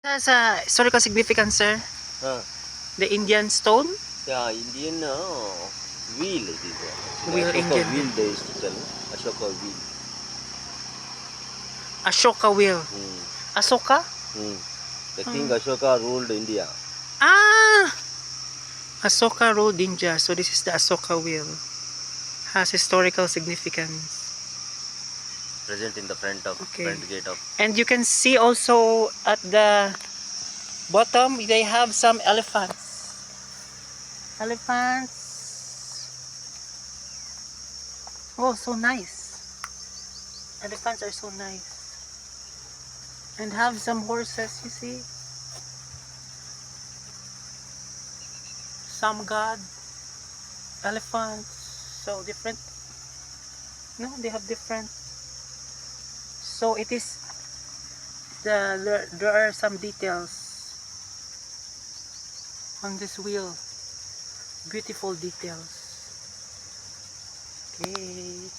Sa historical significance, sir, Uh, the Indian stone, yeah, Indian wheel it is. Actually, wheel, Ashoka Indian wheel wheel, they used to tell. Ashoka wheel. Ashoka wheel, Hmm. Asoka. Hmm. The King Hmm. Ashoka ruled India. Ah, Asoka ruled India. So this is the Asoka wheel. Has historical significance. Present in the Okay, front gate of. and you can see also at the bottom they have some elephants. Elephants. Oh, so nice. Elephants are so nice. And have some horses, you see. Some god, elephants. So different. No, they have different. So it is there are some details on this wheel. Beautiful details. Okay.